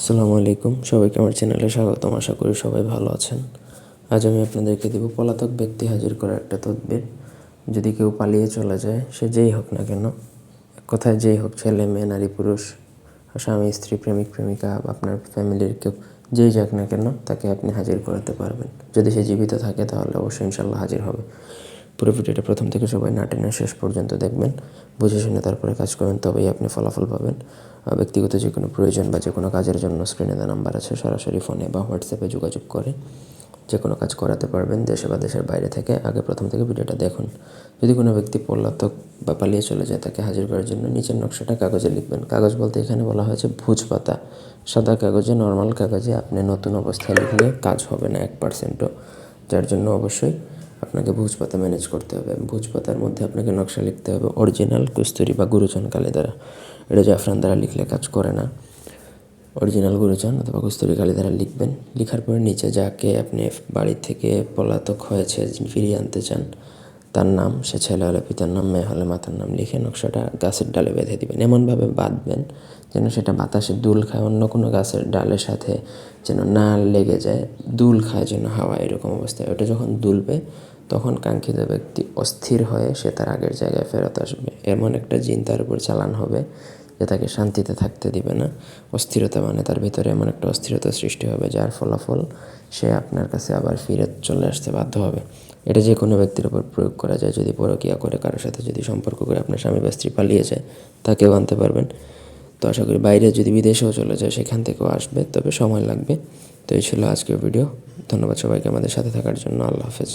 আসসালামু আলাইকুম, সবাইকে আমার চ্যানেলে স্বাগতম। আশা করি সবাই ভালো আছেন। আজ আমি আপনাদেরকে দেব পলাতক ব্যক্তি হাজির করার একটা তদবির। যদি কেউ পালিয়ে চলে যায়, সে যেই হোক না কেন, এক কথায় যেই হোক, ছেলে মেয়ে নারী পুরুষ, স্বামী স্ত্রী প্রেমিক প্রেমিকা, আপনার ফ্যামিলির কেউ যেই যাক না কেন, তাকে আপনি হাজির করাতে পারবেন। যদি সে জীবিত থাকে তাহলে অবশ্যই ইনশাল্লাহ হাজির হবে। পুরো ভিডিওটা প্রথম থেকে সবাই না টেনে শেষ পর্যন্ত দেখবেন, বুঝে শুনে তারপরে কাজ করবেন, তবেই আপনি ফলাফল পাবেন। ব্যক্তিগত যে কোনো প্রয়োজন বা যে কোনো কাজের জন্য স্ক্রিনে দেওয়া নাম্বার আছে, সরাসরি ফোনে বা হোয়াটসঅ্যাপে যোগাযোগ করে যে কোনো কাজ করাতে পারবেন, দেশে বা দেশের বাইরে থেকে। আগে প্রথম থেকে ভিডিওটা দেখুন। যদি কোনো ব্যক্তি পলাতক বা পালিয়ে চলে যায়, তাকে হাজির করার জন্য নিচের নকশাটা কাগজে লিখবেন। কাগজ বলতে এখানে বলা হয়েছে ভুজ পাতা। সাদা কাগজে, নর্মাল কাগজে আপনি নতুন অবস্থায় লিখলে কাজ হবে না 1%ও, যার জন্য অবশ্যই আপনাকে ভুজ পাতা ম্যানেজ করতে হবে। ভুজ পাতার মধ্যে আপনাকে নকশা লিখতে হবে অরিজিনাল কস্তুরি বা গুরুচান কালি দ্বারা। এটা জাফরান দ্বারা লিখলে কাজ করে না। অরিজিনাল গুরুচান অথবা কস্তুরি কালি দ্বারা লিখবেন। লেখার পরে নিচে যাকে আপনি বাড়ি থেকে পলাতক হয়েছে ফিরিয়ে আনতে চান, তার নাম, সে ছেলে হলে পিতার নাম, মেয়ে হলে মাতার নাম লিখে নকশাটা গাছের ডালে বেঁধে দিবেন। এমনভাবে বাঁধবেন যেন সেটা বাতাসে দুল খায়, অন্য কোনো গাছের ডালের সাথে যেন না লেগে যায়, দুল খায় যেন হাওয়া, এরকম অবস্থায়। ওটা যখন দুলবে তখন কাঙ্ক্ষিত ব্যক্তি অস্থির হয়ে সে তার আগের জায়গায় ফেরত আসবে। এমন একটা জিন তার উপর চালান হবে যে তাকে শান্তিতে থাকতে দিবে না। অস্থিরতা মানে তার ভিতরে এমন একটা অস্থিরতা সৃষ্টি হবে যার ফলাফল সে আপনার কাছে আবার ফিরে চলে আসতে বাধ্য হবে। এটা যে কোনো ব্যক্তির উপর প্রয়োগ করা যায়। যদি পরকীয়া করে, কারোর সাথে যদি সম্পর্ক করে আপনার স্বামী বা স্ত্রী পালিয়ে যায়, তাকেও আনতে পারবেন। তো আশা করি বাইরে যদি বিদেশেও চলে যায়, সেখান থেকেও আসবে, তবে সময় লাগবে। তো এই ছিল আজকের ভিডিও। ধন্যবাদ সবাইকে আমাদের সাথে থাকার জন্য। আল্লাহ হাফেজ।